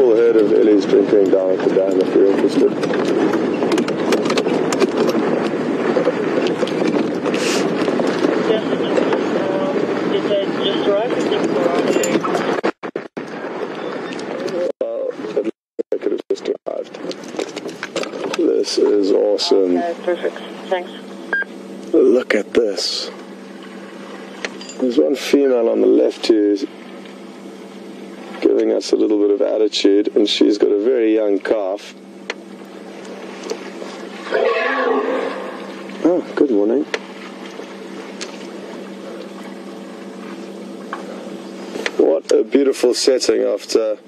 full herd of Ellies drinking down at the dam if you're interested. Yes, did they just arrive? I think we're Well, it looks like it has just arrived. This is awesome. okay, perfect. Thanks. Look at this. There's one female on the left who's giving us a little bit of attitude, and she's got a very young calf. Oh, good morning. What a beautiful setting after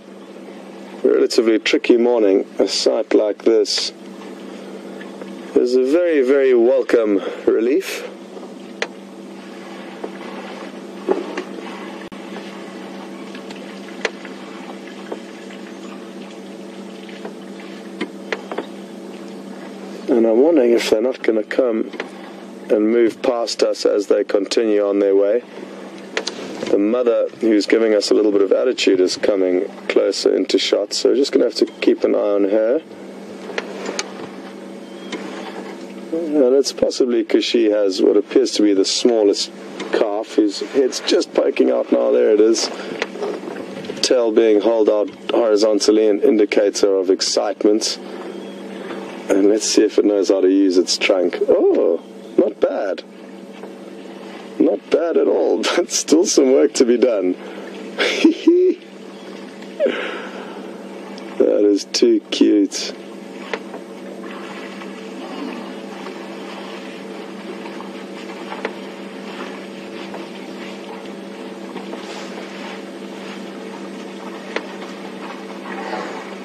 a relatively tricky morning. A sight like this is a very, very welcome relief. And I'm wondering if they're not going to come and move past us as they continue on their way. The mother, who's giving us a little bit of attitude, is coming closer into shot, so we're just going to have to keep an eye on her. And it's possibly because she has what appears to be the smallest calf, whose head's just poking out now. There it is. Tail being held out horizontally, an indicator of excitement. And let's see if it knows how to use its trunk. Oh, not bad. Not bad at all, but still some work to be done. That is too cute.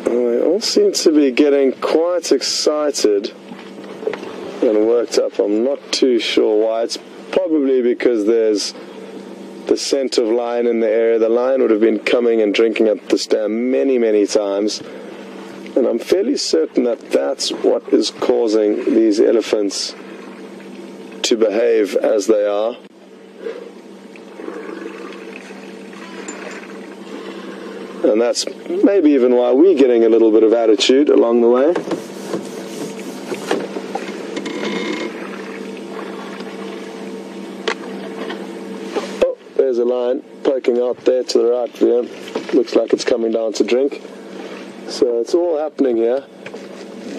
They all seem to be getting quite excited and worked up. I'm not too sure why. It's probably because there's the scent of lion in the area. The lion would have been coming and drinking at this dam many, many times. And I'm fairly certain that that's what is causing these elephants to behave as they are. And that's maybe even why we're getting a little bit of attitude along the way. Oh, there's a lion poking out there to the right there. Looks like it's coming down to drink. So it's all happening here.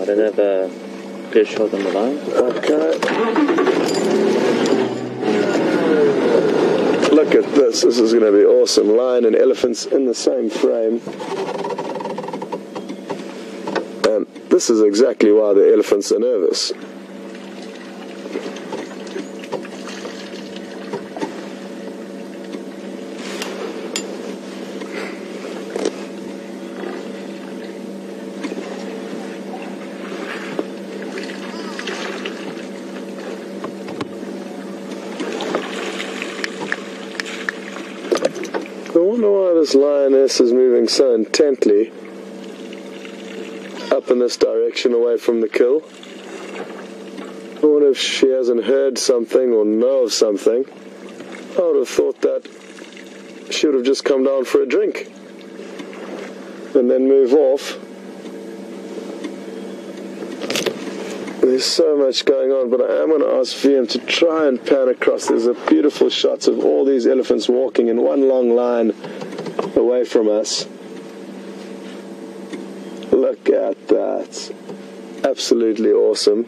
I don't have a clear shot on the line. Okay. Look at this. This is going to be awesome. Lion and elephants in the same frame. And this is exactly why the elephants are nervous. I wonder why this lioness is moving so intently up in this direction away from the kill. I wonder if she hasn't heard something or know of something. I would have thought that she would have just come down for a drink and then move off. There's so much going on, but I am going to ask VM to try and pan across. There's a beautiful shot of all these elephants walking in one long line away from us. Look at that. Absolutely awesome.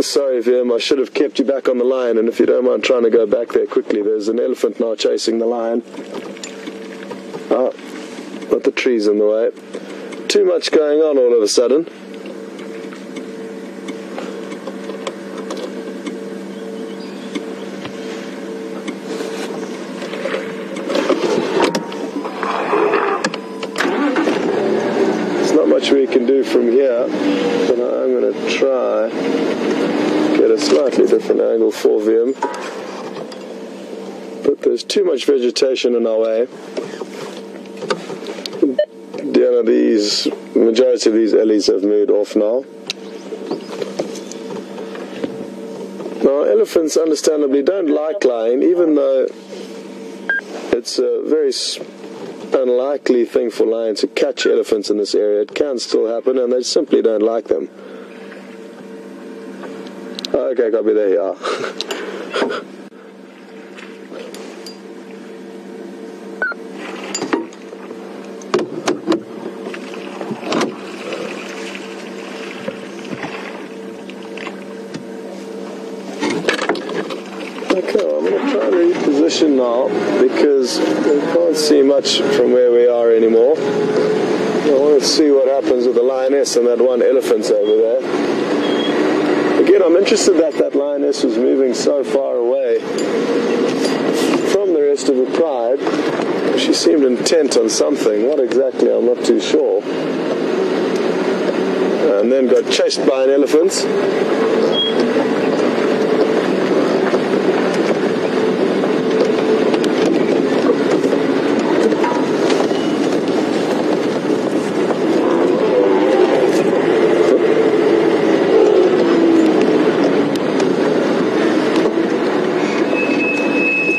Sorry, VM, I should have kept you back on the line, and if you don't mind trying to go back there quickly, there's an elephant now chasing the lion. Not the trees in the way. Too much going on all of a sudden. We can do from here, but I'm going to try get a slightly different angle for VM, but there's too much vegetation in our way. The majority of these Ellies have moved off now. Now elephants understandably don't like lying, even though it's a very unlikely thing for lions to catch elephants in this area. It can still happen, and they simply don't like them. Okay, copy, there you are. Okay, I'm going to try and reposition now because we can't see much from where we are anymore. I want to see what happens with the lioness and that one elephant over there. Again, I'm interested that that lioness was moving so far away from the rest of the pride. She seemed intent on something. What exactly, I'm not too sure. And then got chased by an elephant.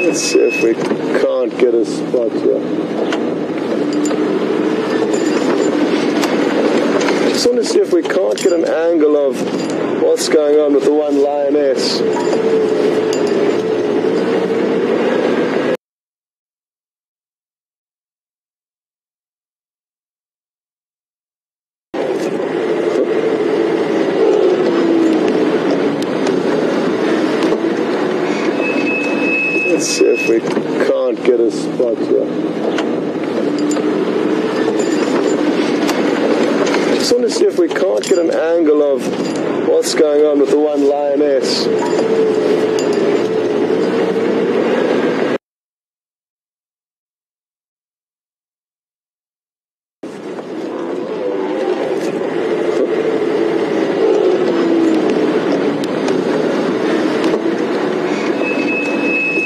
Let's see if we can't get a spot here. Just want to see if we can't get an angle of what's going on with the one lioness. Let's see if we can't get a spot here. Just want to see if we can't get an angle of what's going on with the one lioness.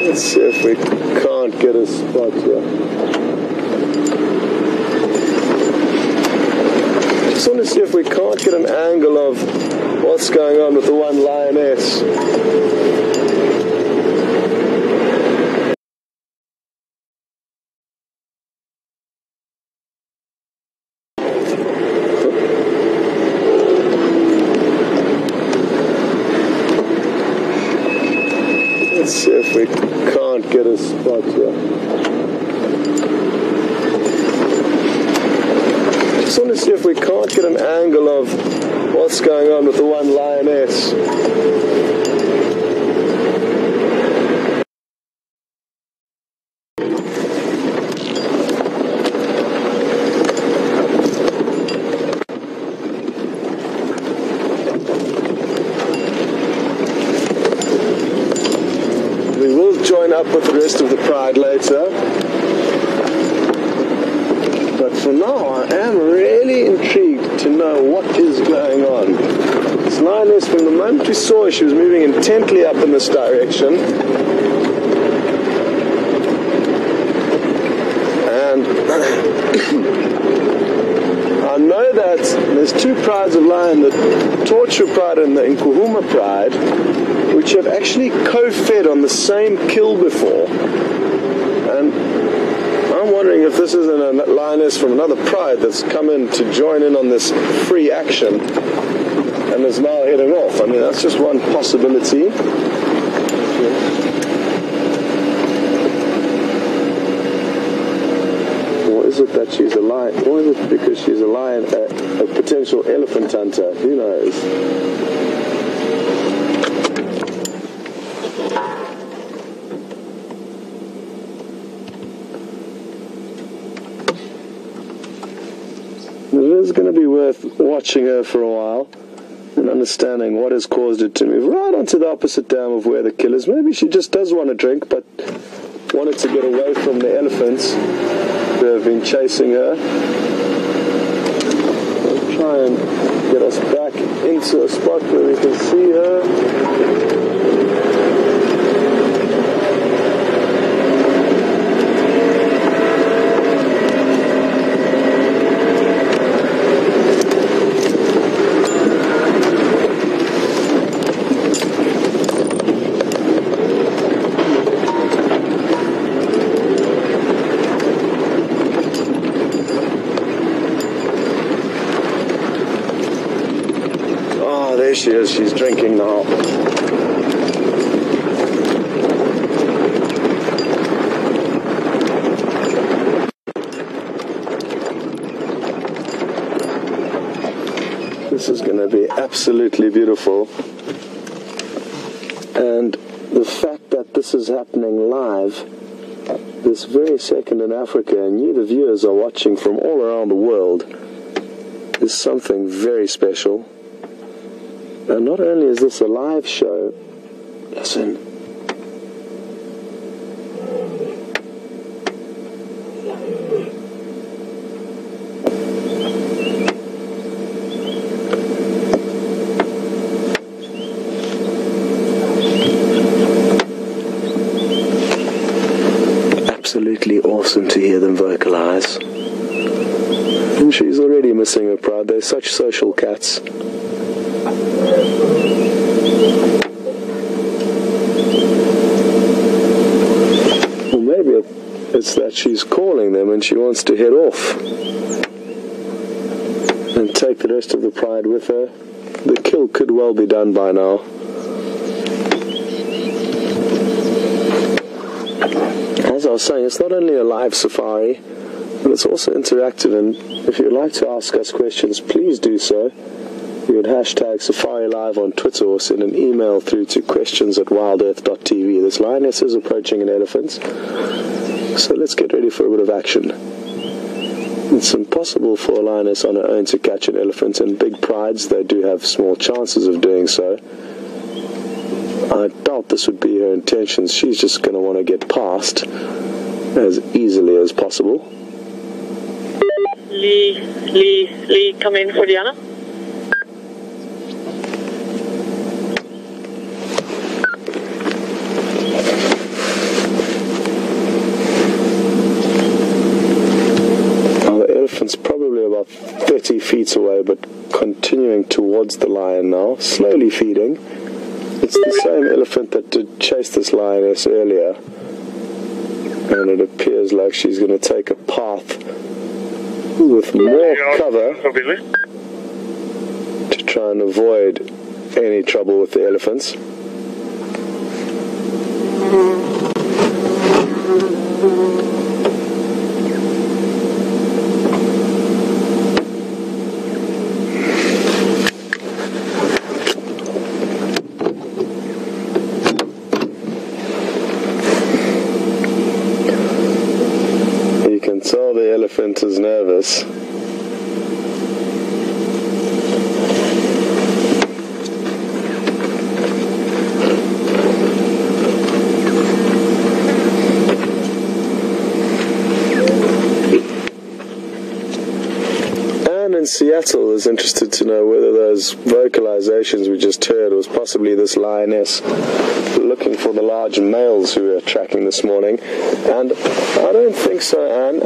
Let's see if we can't get a spot here. Just want to see if we can't get an angle of what's going on with the one lioness. Let's see if we can't get a spot here. Just want to see if we can't get an angle of what's going on with the one lioness. We will join up with the rest of the pride later. But for now, I am really intrigued to know what is going on. This lioness, from the moment we saw her, she was moving intently up in this direction. And I know that there's two prides of lion, the Torture Pride and the Nkuhuma Pride, which have actually co-fed on the same kill before. And I'm wondering if this isn't a lioness from another pride that's come in to join in on this free action and is now heading off. I mean, that's just one possibility. Or is it that she's a lion? Or is it because she's a lion, a potential elephant hunter? Who knows? It is going to be worth watching her for a while and understanding what has caused it to move right onto the opposite dam of where the kill is. Maybe she just does want to drink, but wanted to get away from the elephants who have been chasing her. I'll try and get us back into a spot where we can see her. she is. She's drinking now. This is going to be absolutely beautiful. And the fact that this is happening live this very second in Africa, and you, the viewers, are watching from all around the world, is something very special. And not only is this a live show, listen. Absolutely awesome to hear them vocalize. And she's already missing her pride. They're such social cats. Well, maybe it's that she's calling them and she wants to head off and take the rest of the pride with her. The kill could well be done by now. As I was saying, it's not only a live safari, but it's also interactive, and if you'd like to ask us questions, please do so. You would hashtag Safari Live on Twitter or send an email through to questions@wildearth.tv. This lioness is approaching an elephant, so let's get ready for a bit of action. It's impossible for a lioness on her own to catch an elephant, and big prides, they do have small chances of doing so. I doubt this would be her intentions. She's just going to want to get past as easily as possible. Lee, come in for Diana. Now the elephant's probably about 30 feet away, but continuing towards the lion now, slowly feeding. It's the same elephant that did chase this lioness earlier, and it appears like she's going to take a path with more cover to try and avoid any trouble with the elephants. You can tell the elephant is nervous. Anne in Seattle is interested to know whether those vocalizations we just heard was possibly this lioness looking for the large males who we were tracking this morning. And I don't think so, Anne.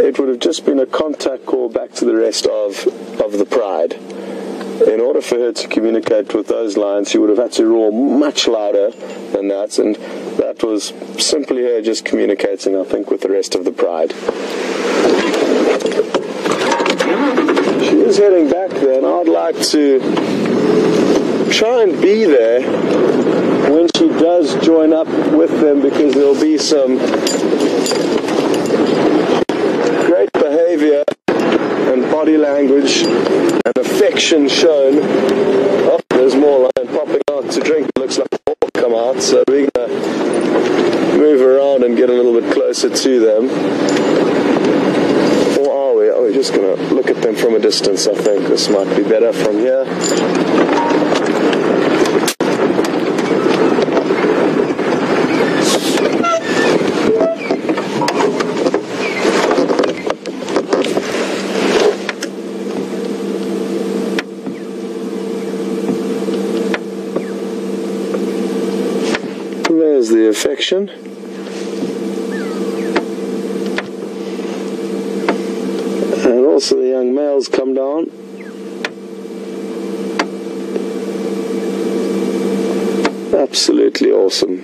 It would have just been a contact call back to the rest of the pride. In order for her to communicate with those lions, she would have had to roar much louder than that, and that was simply her just communicating, I think, with the rest of the pride. She is heading back there, and I'd like to try and be there when she does join up with them, because there'll be some great behavior and body language and affection shown. Oh, there's more lion popping out to drink. It looks like more come out, so we're going to move around and get a little bit closer to them. Or are we? Are we just going to look at them from a distance? I think this might be better from here. There's the affection. And also the young males come down. Absolutely awesome.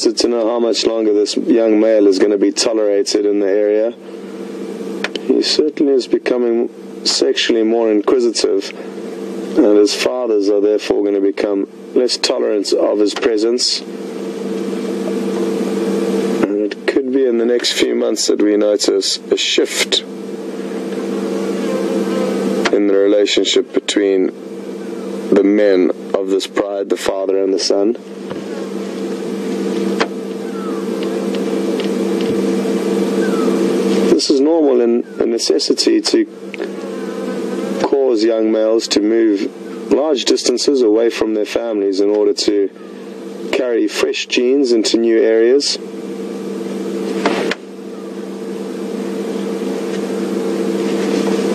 interested to know how much longer this young male is going to be tolerated in the area. He certainly is becoming sexually more inquisitive, and his fathers are therefore going to become less tolerant of his presence. And it could be in the next few months that we notice a shift in the relationship between the men of this pride, the father and the son. This is normal and a necessity to cause young males to move large distances away from their families in order to carry fresh genes into new areas.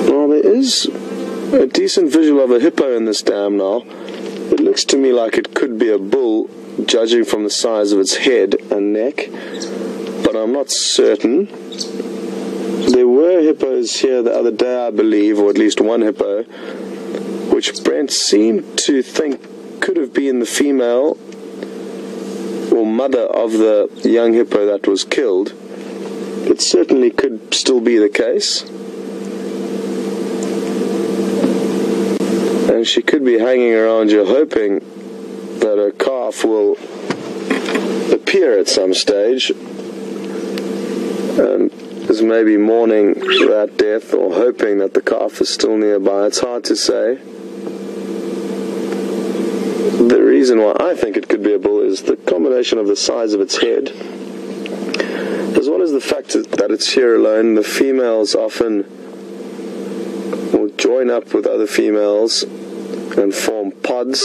Well, there is a decent visual of a hippo in this dam now. It looks to me like it could be a bull, judging from the size of its head and neck, but I'm not certain. There were hippos here the other day, I believe, or at least one hippo, which Brent seemed to think could have been the female or mother of the young hippo that was killed. It certainly could still be the case. And she could be hanging around you hoping that her calf will appear at some stage, and is maybe mourning that death or hoping that the calf is still nearby. It's hard to say. The reason why I think it could be a bull is the combination of the size of its head, as well as the fact that it's here alone. The females often will join up with other females and form pods.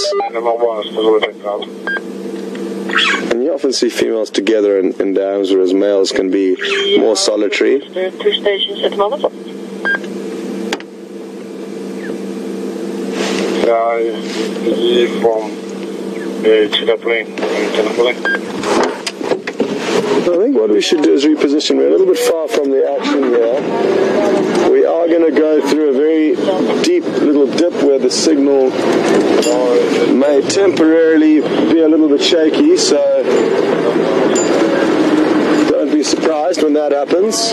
And you often see females together in dams, whereas males can be more solitary. There are 2 stations at the moment. I think what we should do is reposition. We're a little bit far from the action here. We are going to go through a very deep little dip where the signal may temporarily be a little bit shaky, so don't be surprised when that happens.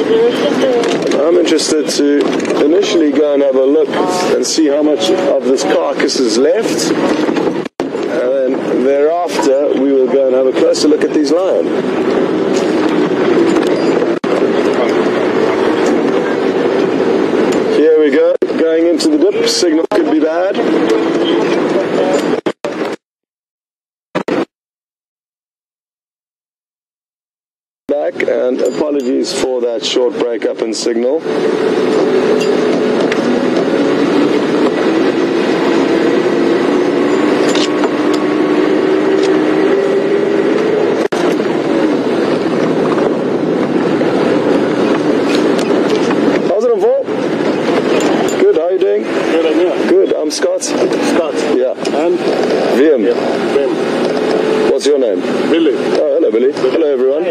I'm interested to initially go and have a look and see how much of this carcass is left, and then thereafter we will go and have a closer look at these lions. Here we go, going into the dip. Signal could be bad. Back, and apologies for that short break up in signal. I'm Scott. Scott. Yeah. And? Liam. Yeah. Ben. What's your name? Billy. Oh, hello, Billy. Hello, everyone.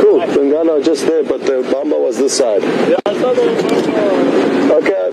Cool. Bengano just there, but the Bamba was this side. Yeah, I saw the Bamba. Okay.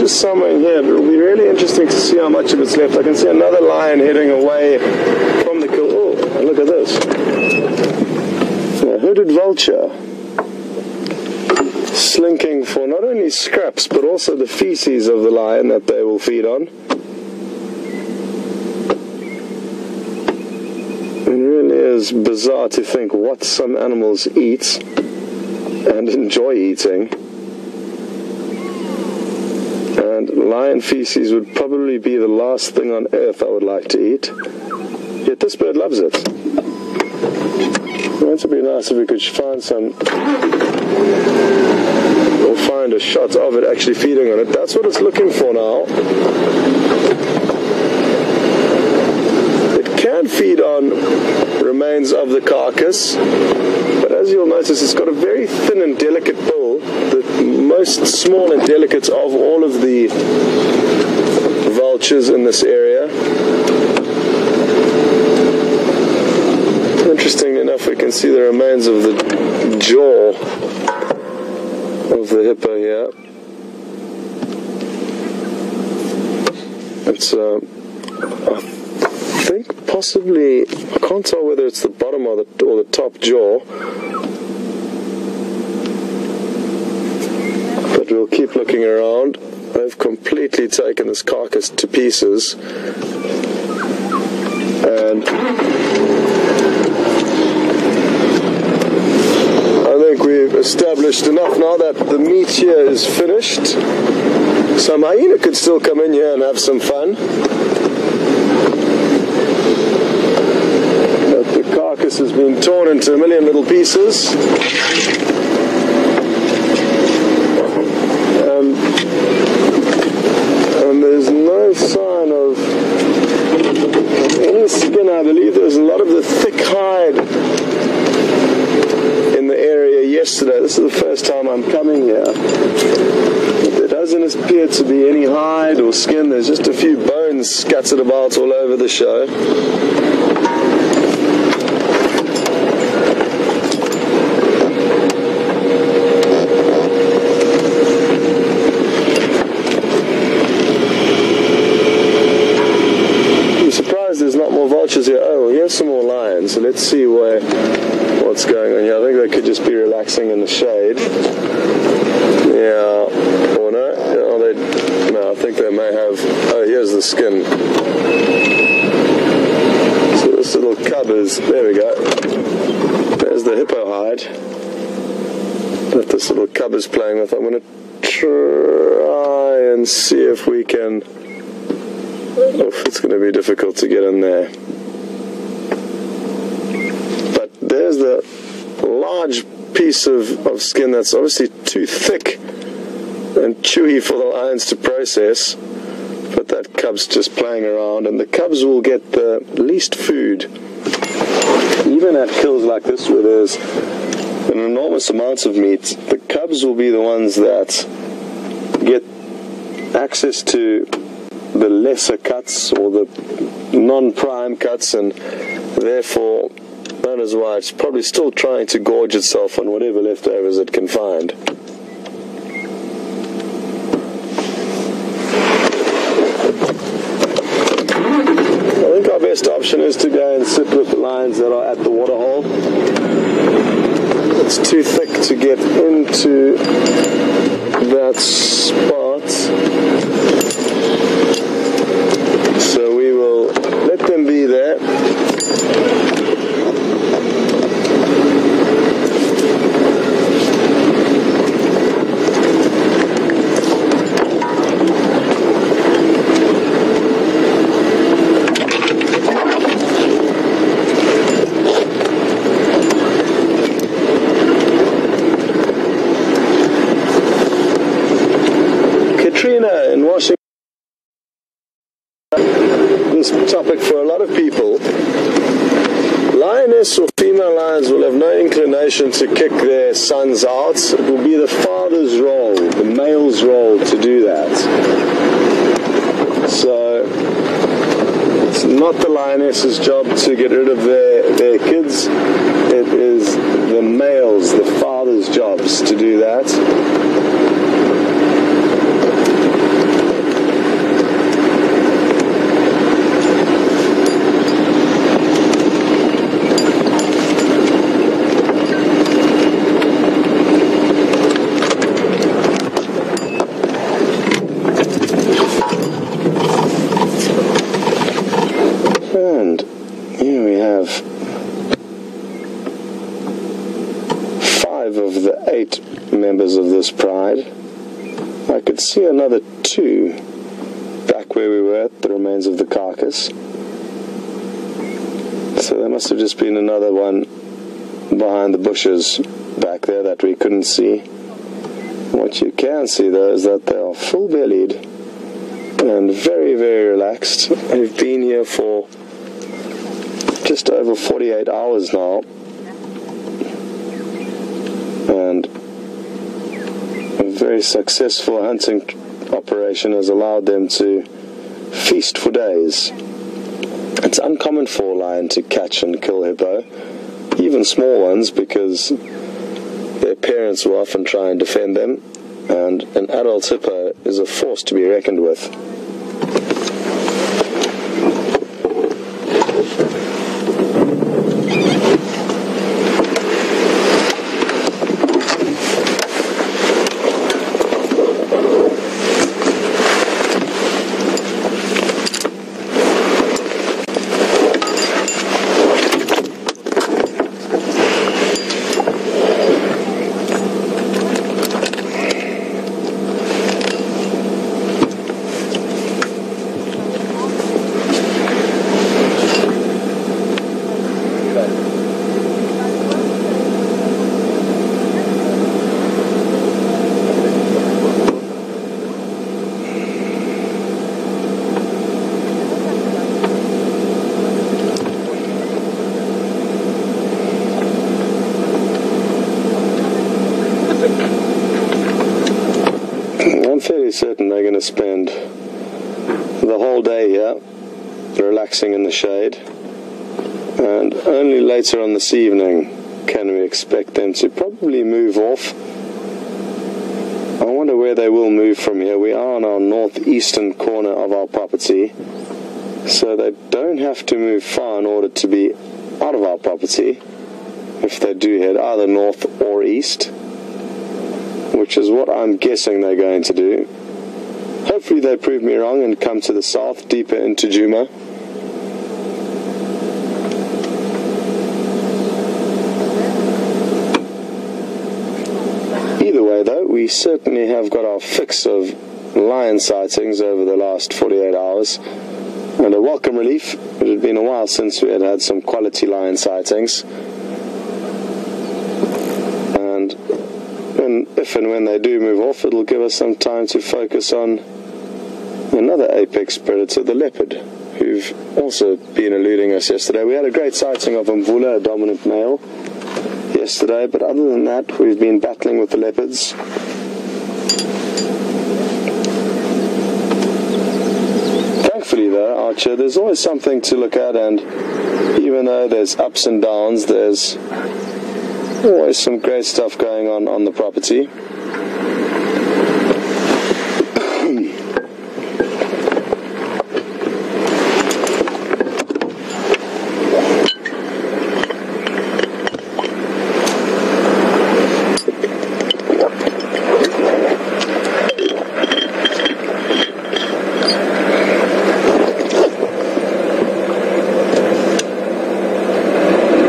Somewhere in here. It will be really interesting to see how much of it's left. I can see another lion heading away from the kill. Oh, and look at this. A hooded vulture slinking for not only scraps but also the feces of the lion that they will feed on. It really is bizarre to think what some animals eat and enjoy eating. And lion feces would probably be the last thing on earth I would like to eat. Yet this bird loves it. It would be nice if we could find some, or find a shot of it actually feeding on it. That's what it's looking for now. It can feed on remains of the carcass, but as as you'll notice, it's got a very thin and delicate bill, the most small and delicate of all of the vultures in this area. Interestingly enough, we can see the remains of the jaw of the hippo here. It's I think possibly, I can't tell whether it's the bottom or the top jaw, but we'll keep looking around. They've completely taken this carcass to pieces, and I think we've established enough now that the meat here is finished. Some hyena could still come in here and have some fun. But the carcass has been torn into a million little pieces. And there's no sign of any skin. I believe there's a lot of the thick hide in the area yesterday. This is the first time I'm coming here. There doesn't appear to be any hide or skin. There's just a few bones scattered about all over the show. I'm surprised there's not more vultures here. Oh, well, here's some more lions. So let's see what's going on here. I think they could just be relaxing in the shade. Yeah, or no? No, I think they may have. Oh, here's the skin. So this little cub is. There we go. There's the hippo hide that this little cub is playing with. I'm going to try and see if we can. Oh, it's going to be difficult to get in there. But there's the large piece of skin that's obviously too thick and chewy for the lions to process, but that cub's just playing around, and the cubs will get the least food. Even at kills like this where there's an enormous amount of meat, the cubs will be the ones that get access to the lesser cuts or the non-prime cuts, and therefore that is why it's probably still trying to gorge itself on whatever leftovers it can find. I think our best option is to go and sit with the lions that are at the waterhole. It's too thick to get into that spot, so we will let them be there. In Washington, this topic for a lot of people. Lioness or female lions will have no inclination to kick their sons out. It will be the father's role, the male's role, to do that. So it's not the lioness's job to get rid of their kids. It is the male's, the father's jobs to do that. And here we have 5 of the 8 members of this pride. I could see another 2 back where we were at the remains of the carcass. So there must have just been another one behind the bushes back there that we couldn't see. What you can see though is that they are full-bellied and very, very relaxed. They've been here for just over 48 hours now. and a very successful hunting operation has allowed them to feast for days. It's uncommon for a lion to catch and kill hippo, even small ones, because their parents will often try and defend them, and an adult hippo is a force to be reckoned with. I'm fairly certain they're going to spend the whole day here, relaxing in the shade, and only later on this evening can we expect them to probably move off. I wonder where they will move from here. We are on our northeastern corner of our property, so they don't have to move far in order to be out of our property if they do head either north or east, which is what I'm guessing they're going to do. Hopefully they prove me wrong and come to the south, deeper into Juma. Either way though, we certainly have got our fix of lion sightings over the last 48 hours, and a welcome relief. It had been a while since we had had some quality lion sightings, and if and when they do move off, it'll give us some time to focus on another apex predator, the leopard, who've also been eluding us yesterday. We had a great sighting of Mvula, a dominant male, yesterday, but other than that, we've been battling with the leopards. Thankfully though, Archer, there's always something to look at, and even though there's ups and downs, there's always some great stuff going on the property.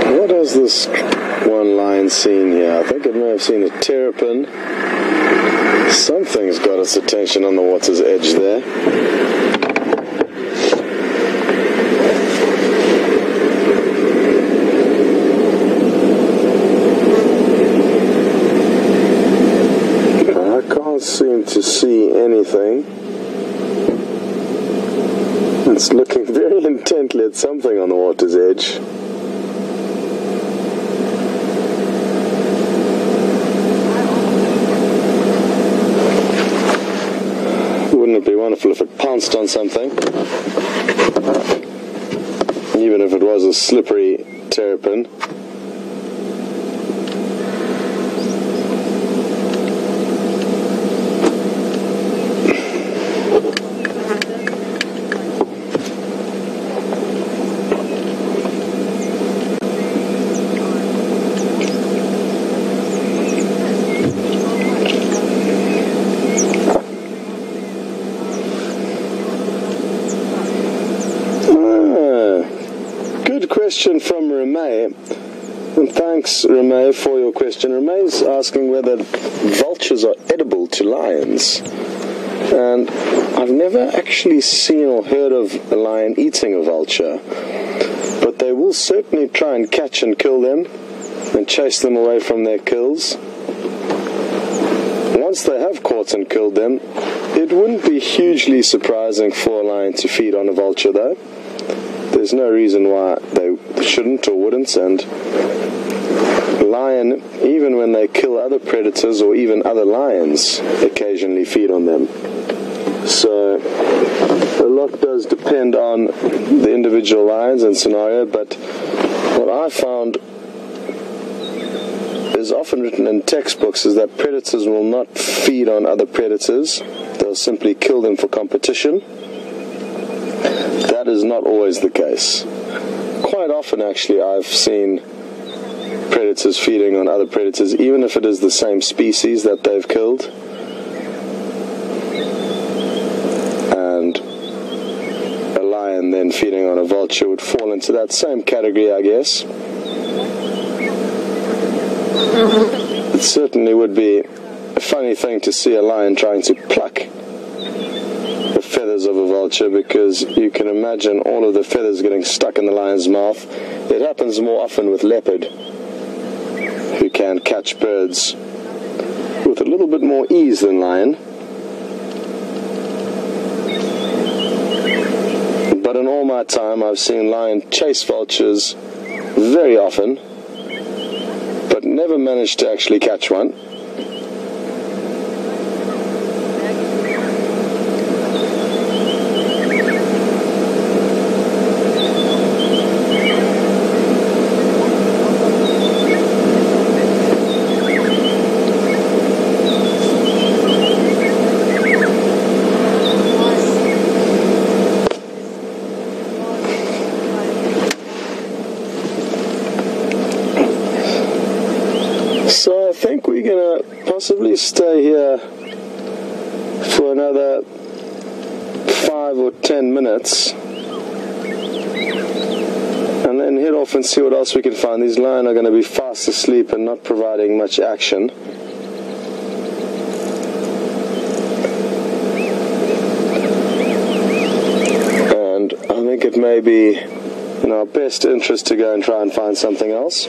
What has this one lion seen here? I think it may have seen a terrapin. Something's got its attention on the water's edge there. I can't seem to see anything. It's looking very intently at something on the water's edge. Wouldn't it be wonderful if it pounced on something? Even if it was a slippery terrapin. Question from Remay, and thanks Remay for your question. Remay's asking whether vultures are edible to lions, and I've never actually seen or heard of a lion eating a vulture, but they will certainly try and catch and kill them and chase them away from their kills. Once they have caught and killed them, it wouldn't be hugely surprising for a lion to feed on a vulture though. There's no reason why they shouldn't or wouldn't, and lion, even when they kill other predators or even other lions, occasionally feed on them. So a lot does depend on the individual lions and scenario, but what I found is often written in textbooks is that predators will not feed on other predators. They'll simply kill them for competition. That is not always the case. Quite often, actually, I've seen predators feeding on other predators, even if it is the same species that they've killed. And a lion then feeding on a vulture would fall into that same category, I guess. It certainly would be a funny thing to see a lion trying to pluck the feathers of a vulture, because you can imagine all of the feathers getting stuck in the lion's mouth. It happens more often with leopard, who can catch birds with a little bit more ease than lion. But in all my time, I've seen lion chase vultures very often, but never managed to actually catch one. So I think we're going to possibly stay here for another 5 or 10 minutes and then head off and see what else we can find. These lions are going to be fast asleep and not providing much action. And I think it may be in our best interest to go and try and find something else.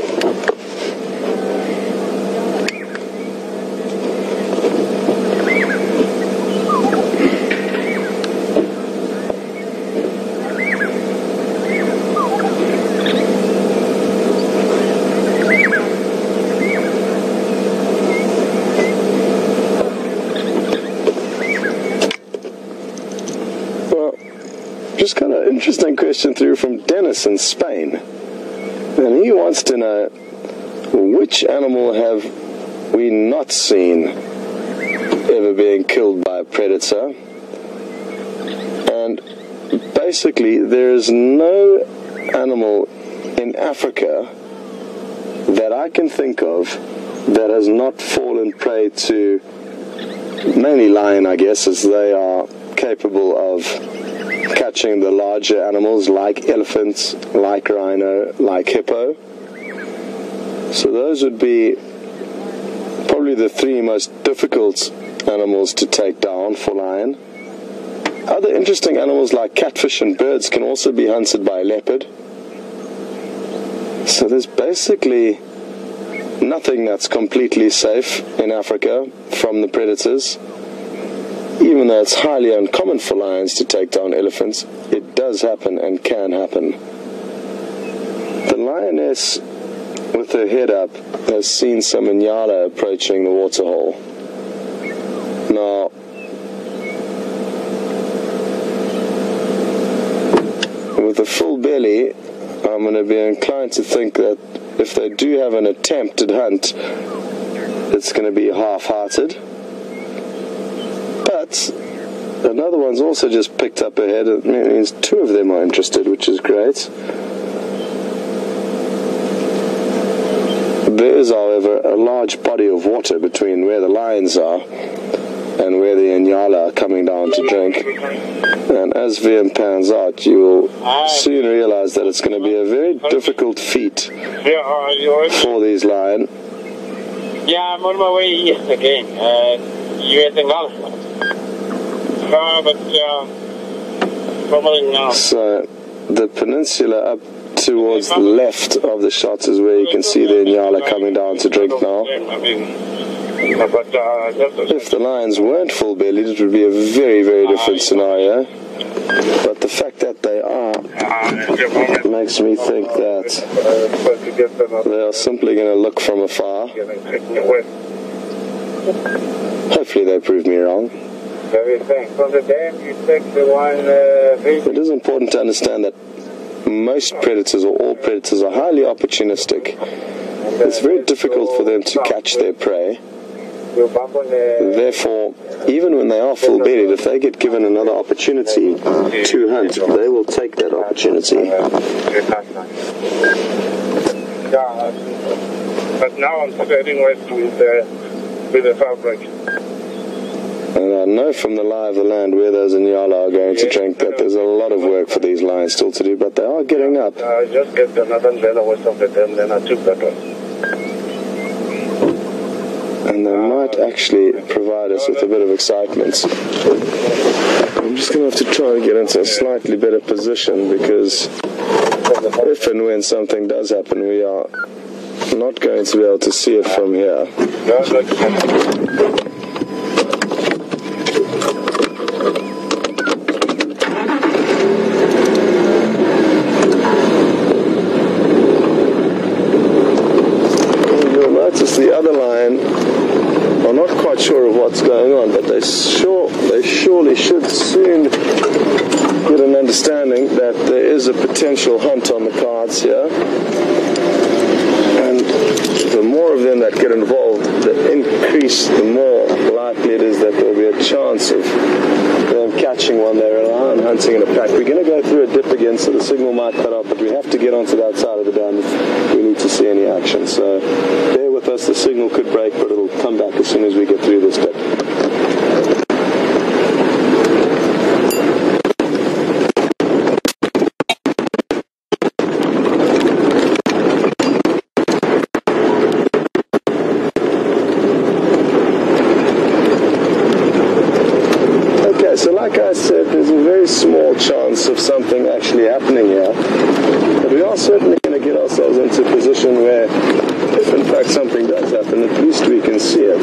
Just kind of interesting question through from Dennis in Spain, and he wants to know, which animal have we not seen ever being killed by a predator? And basically there is no animal in Africa that I can think of that has not fallen prey to, mainly lion, I guess, as they are capable of catching the larger animals like elephants, like rhino, like hippo. So those would be probably the 3 most difficult animals to take down for lion. Other interesting animals like catfish and birds can also be hunted by a leopard. So there's basically nothing that's completely safe in Africa from the predators. Even though it's highly uncommon for lions to take down elephants, it does happen and can happen. The lioness, with her head up, has seen some inyala approaching the waterhole. Now, with a full belly, I'm going to be inclined to think that if they do have an attempted hunt, it's going to be half-hearted. But another one's also just picked up her head. It means 2 of them are interested, which is great. There is, however, a large body of water between where the lions are and where the inyala are coming down to drink. And as VM pans out, you will soon realize that it's going to be a very difficult feat for these lions. Yeah, I'm on my way again. US and Gulf. But probably now. So the peninsula up towards the left of the shot is where you can see the inyala coming down to drink now. If the lions weren't full-bellied, it would be a very, very different scenario. But the fact that they are makes me think that they are simply going to look from afar. Hopefully they prove me wrong. It is important to understand that most predators, or all predators, are highly opportunistic. It's very difficult for them to catch their prey. Therefore, even when they are full-bellied, if they get given another opportunity to hunt, they will take that opportunity. But now I'm spreading west with the fabric. And I know from the lie of the land where those Inyala are going to drink that there's a lot of work for these lions still to do, but they are getting up. I just get another umbrella west of the dam, then I took that one. And they might actually provide us with a bit of excitement. I'm just going to have to try and get into a slightly better position, because if and when something does happen, we are not going to be able to see it from here. The other lion are not quite sure of what's going on, but they surely should soon get an understanding that there is a potential hunt on the cards here. And the more of them that get involved, the more likely it is that there will be a chance of them catching one. They rely on hunting in a pack. We're going to go through a dip again, so the signal might cut off, but we have to get onto that side of the dam if we need to see any action. So bear with us, the signal could break, but it'll come back as soon as we get through this dip. So like I said, there's a very small chance of something actually happening here, but we are certainly going to get ourselves into a position where, if in fact something does happen, at least we can see it.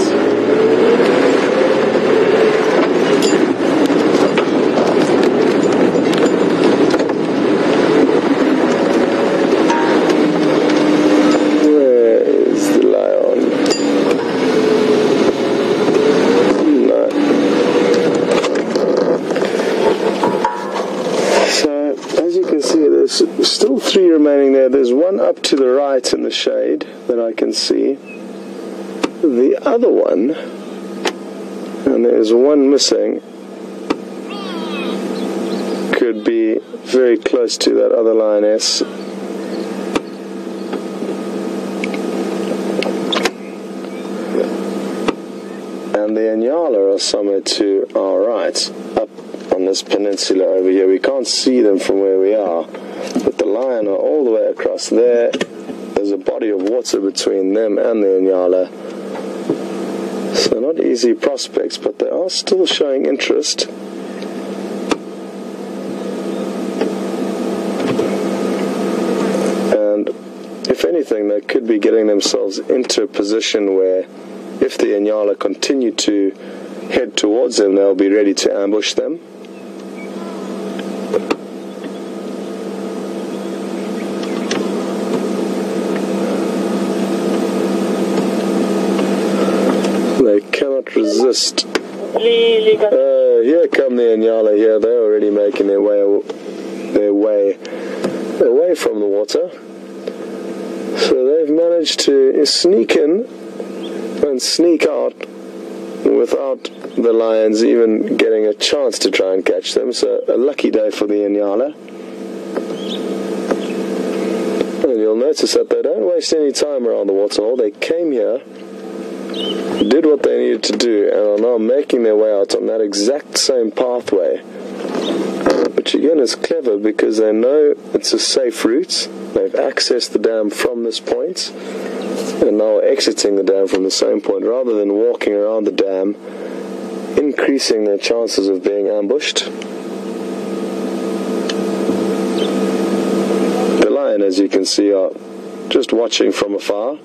Still three remaining there. There's one up to the right in the shade that I can see. The other one, and there's one missing, could be very close to that other lioness. And the Inyala are somewhere to our right, up on this peninsula over here. We can't see them from where we are, but the lion are all the way across there. There's a body of water between them and the Inyala. So not easy prospects, but they are still showing interest. And if anything, they could be getting themselves into a position where, if the Inyala continue to head towards them, they'll be ready to ambush them. They cannot resist. Here come the Inyala here. They're already making their way away from the water. So they've managed to sneak in and sneak out without the lions even getting a chance to try and catch them. So a lucky day for the Inyala. And you'll notice that they don't waste any time around the waterhole. They came here, did what they needed to do, and are now making their way out on that exact same pathway, which again is clever because they know it's a safe route. They've accessed the dam from this point and now exiting the dam from the same point, rather than walking around the dam, increasing their chances of being ambushed. The lion, as you can see, are just watching from afar.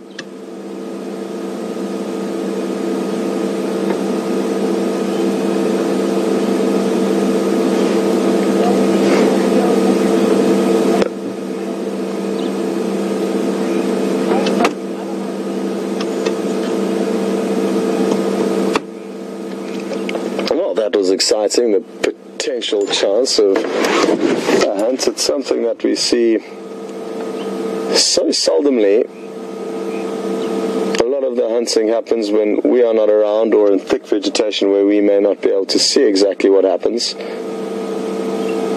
exciting, the potential chance of a hunt. It's something that we see so seldomly. A lot of the hunting happens when we are not around or in thick vegetation where we may not be able to see exactly what happens.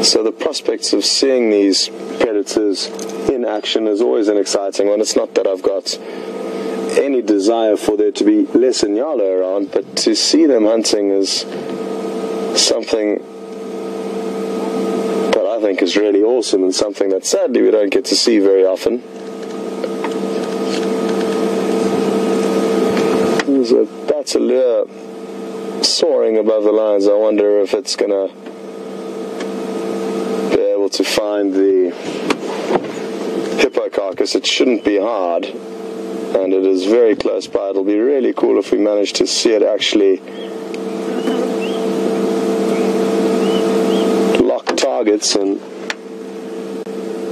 So the prospects of seeing these predators in action is always an exciting one. It's not that I've got any desire for there to be less Inyala around, but to see them hunting is something that I think is really awesome, and something that sadly we don't get to see very often. There's a bataleur soaring above the lines. I wonder if it's going to be able to find the hippo carcass. It shouldn't be hard, and it is very close by. It'll be really cool if we manage to see it actually lock targets and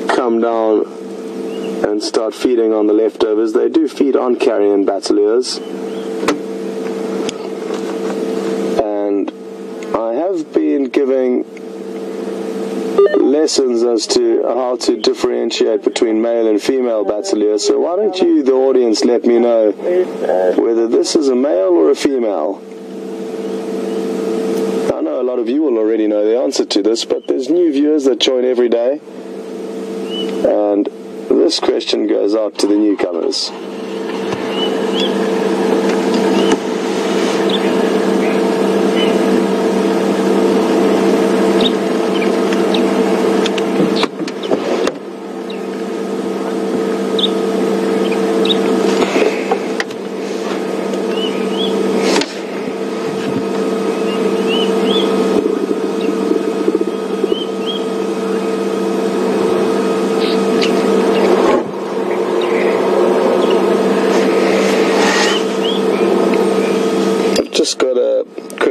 come down and start feeding on the leftovers. They do feed on carrion bataleurs, and I have been giving lessons as to how to differentiate between male and female bataleur. So why don't you, the audience, let me know whether this is a male or a female. I know a lot of you will already know the answer to this, but there's new viewers that join every day, and this question goes out to the newcomers.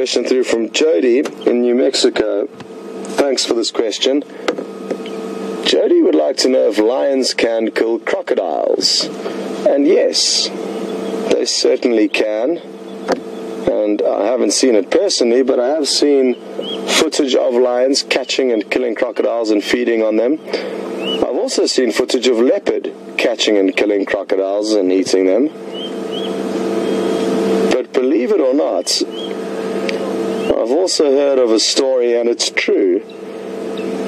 Through from Jody in New Mexico. Thanks for this question. Jody would like to know if lions can kill crocodiles. And yes, they certainly can. And I haven't seen it personally, but I have seen footage of lions catching and killing crocodiles and feeding on them. I've also seen footage of leopard catching and killing crocodiles and eating them. But believe it or not, I've also heard of a story, and it's true,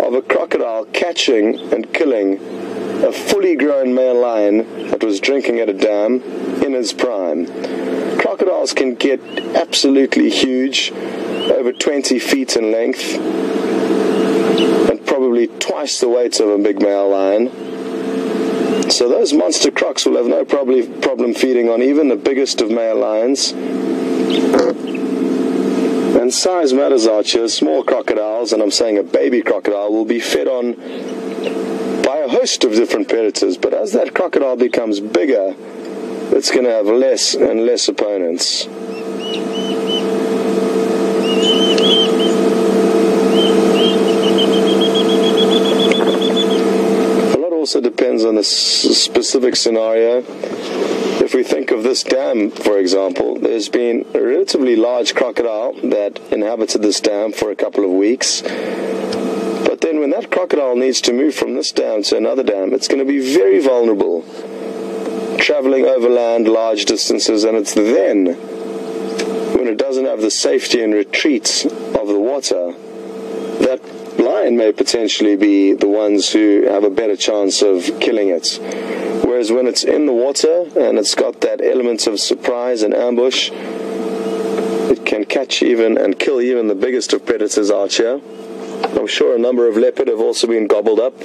of a crocodile catching and killing a fully grown male lion that was drinking at a dam in his prime. Crocodiles can get absolutely huge, over 20 feet in length, and probably twice the weight of a big male lion. So those monster crocs will have no problem feeding on even the biggest of male lions. And size matters out here. Small crocodiles, and I'm saying a baby crocodile, will be fed on by a host of different predators. But as that crocodile becomes bigger, it's going to have less and less opponents. A lot also depends on the specific scenario. If we think of this dam, for example, there's been a relatively large crocodile that inhabited this dam for a couple of weeks. But then when that crocodile needs to move from this dam to another dam, it's going to be very vulnerable, traveling overland large distances, and it's then, when it doesn't have the safety and retreat of the water, that lion may potentially be the ones who have a better chance of killing it. Whereas when it's in the water and it's got that element of surprise and ambush, it can catch even and kill even the biggest of predators out here. I'm sure a number of leopard have also been gobbled up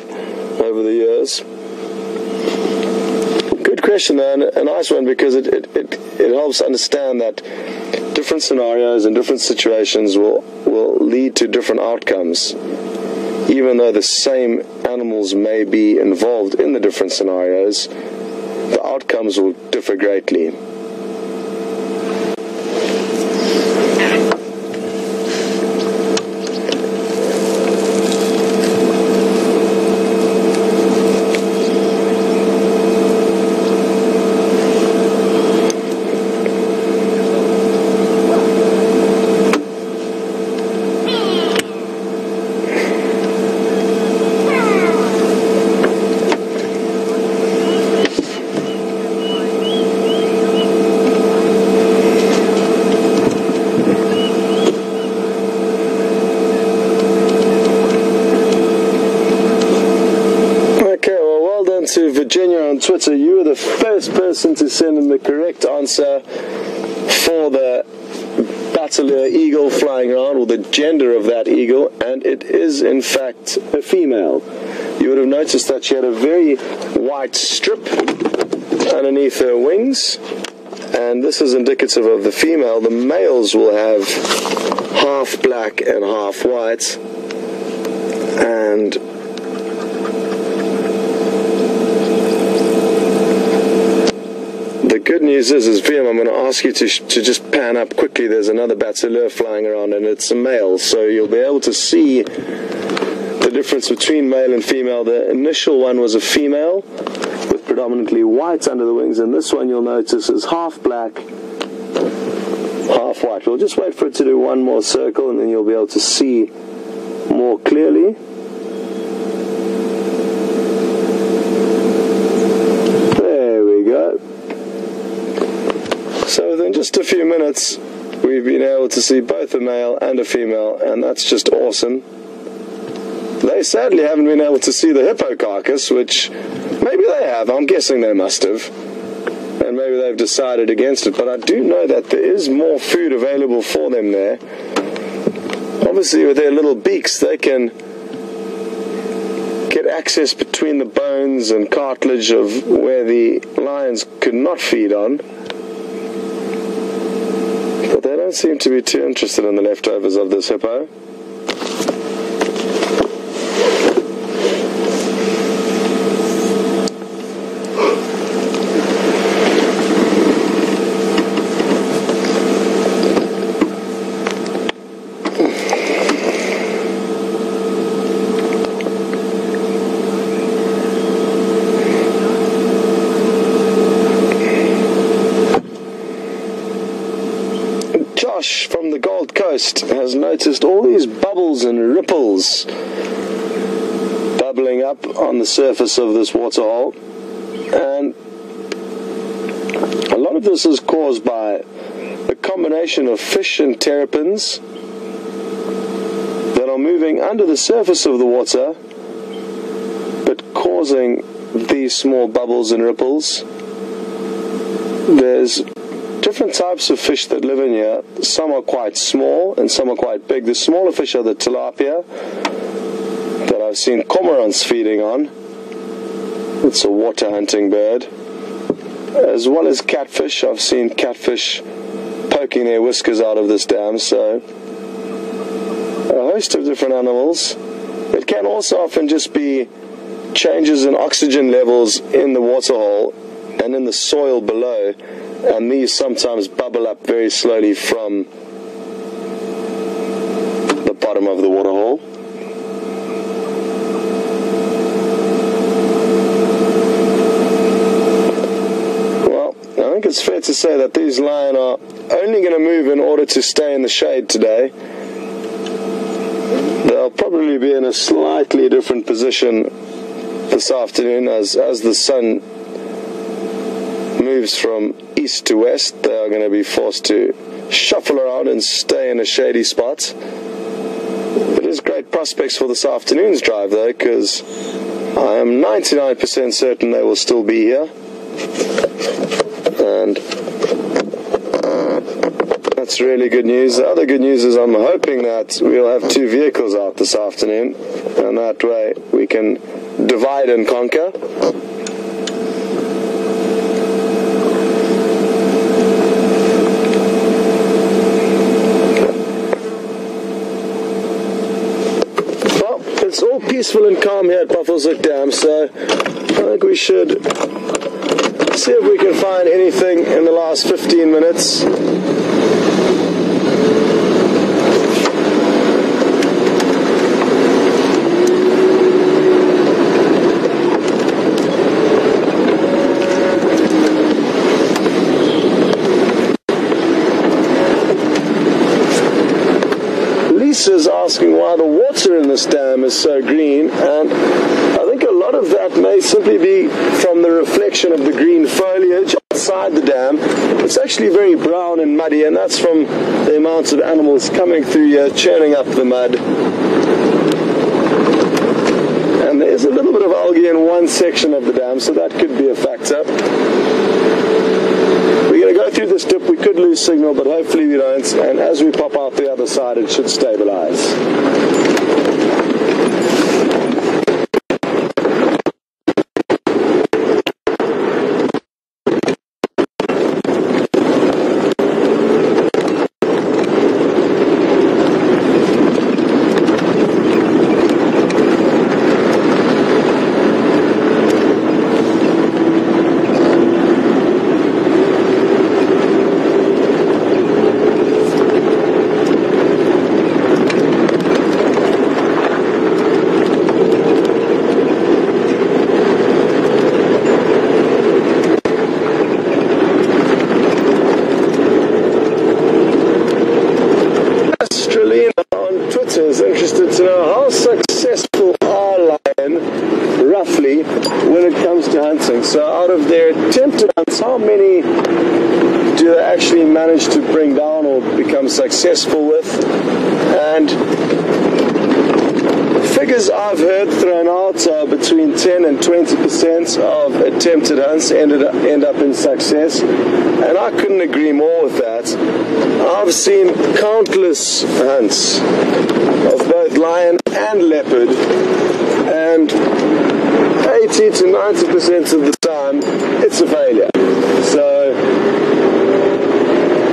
over the years. Good question, though, and a nice one, because it helps understand that different scenarios and different situations will lead to different outcomes. Even though the same animals may be involved in the different scenarios, the outcomes will differ greatly. person to send in the correct answer for the Bateleur eagle flying around, or the gender of that eagle, and it is in fact a female. You would have noticed that she had a very white strip underneath her wings, and this is indicative of the female. The males will have half black and half white, and the good news is VM, I'm going to ask you to just pan up quickly. There's another Bateleur flying around, and it's a male, so you'll be able to see the difference between male and female. The initial one was a female with predominantly white under the wings, and this one you'll notice is half black, half white. We'll just wait for it to do one more circle, and then you'll be able to see more clearly. There we go. So within just a few minutes, we've been able to see both a male and a female, and that's just awesome. They sadly haven't been able to see the hippo carcass, which maybe they have. I'm guessing they must have. And maybe they've decided against it. But I do know that there is more food available for them there. Obviously, with their little beaks, they can get access between the bones and cartilage of where the lions could not feed on. But they don't seem to be too interested in the leftovers of this hippo. From the Gold Coast has noticed all these bubbles and ripples bubbling up on the surface of this waterhole, and a lot of this is caused by a combination of fish and terrapins that are moving under the surface of the water but causing these small bubbles and ripples. There's different types of fish that live in here. Some are quite small and some are quite big. The smaller fish are the tilapia that I've seen cormorants feeding on. It's a water hunting bird. As well as catfish. I've seen catfish poking their whiskers out of this dam. So a host of different animals. It can also often just be changes in oxygen levels in the waterhole and in the soil below. And these sometimes bubble up very slowly from the bottom of the waterhole. Well, I think it's fair to say that these lions are only going to move in order to stay in the shade today. They'll probably be in a slightly different position this afternoon as the sun moves from east to west. They are going to be forced to shuffle around and stay in a shady spot. It is great prospects for this afternoon's drive though, because I am 99% certain they will still be here, and that's really good news. The other good news is I'm hoping that we'll have 2 vehicles out this afternoon, and that way we can divide and conquer. It's all peaceful and calm here at Buffelshoek Dam, so I think we should see if we can find anything in the last 15 minutes. Lisa's asking why the water in this dam is so green, and I think a lot of that may simply be from the reflection of the green foliage outside the dam. It's actually very brown and muddy, and that's from the amounts of animals coming through here, churning up the mud. And there's a little bit of algae in one section of the dam, so that could be a factor. this dip we could lose signal, but hopefully we don't, and as we pop out the other side it should stabilize. Is interested to know how successful are lion roughly when it comes to hunting. So out of their attempted hunts, how many do they actually manage to bring down or become successful with? And figures I've heard thrown out are between 10 and 20% of attempted hunts end up in success, and I couldn't agree more with that. I've seen countless hunts of both lion and leopard, and 80 to 90% of the time it's a failure. So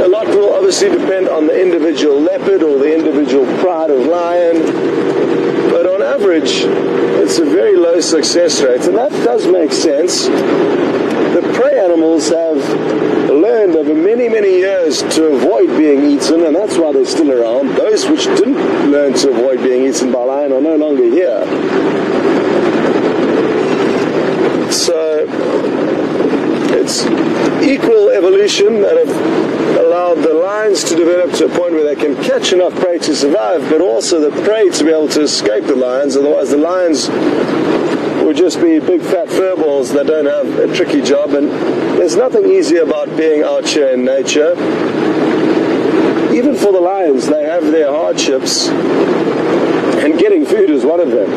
a lot will obviously depend on the individual leopard or the individual pride of lion, but on average it's a very low success rate, and that does make sense. The prey animals have learned over many, many years to avoid being eaten, and that's why they're still around. Those which didn't learn to avoid being eaten by lion are no longer here. So it's equal evolution that have allowed the lions to develop to a point where they can catch enough prey to survive, but also the prey to be able to escape the lions. Otherwise the lions would just be big fat furballs that don't have a tricky job, and there's nothing easy about being out here in nature. Even for the lions, they have their hardships, and getting food is one of them.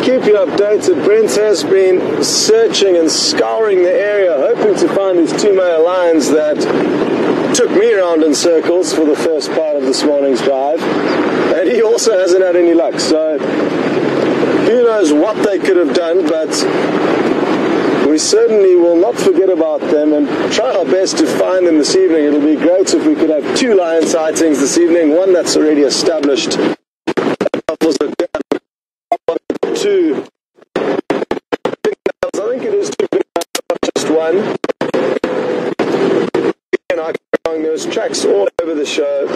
Keep you updated. Brent has been searching and scouring the area, hoping to find these two male lions that took me around in circles for the first part of this morning's drive, and he also hasn't had any luck. So who knows what they could have done, but we certainly will not forget about them and try our best to find them this evening. It'll be great if we could have two lion sightings this evening, one that's already established. Two. I think it is two big males, not just one. And I can there's tracks all over the show.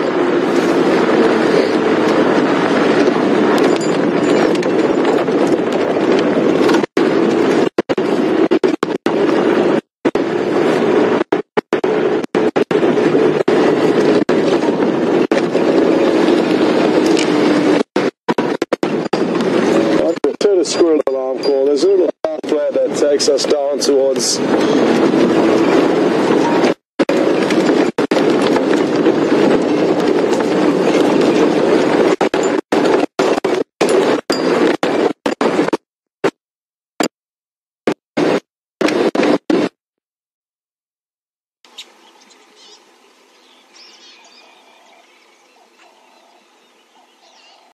Squirrel alarm call. There's a little pathway that takes us down towards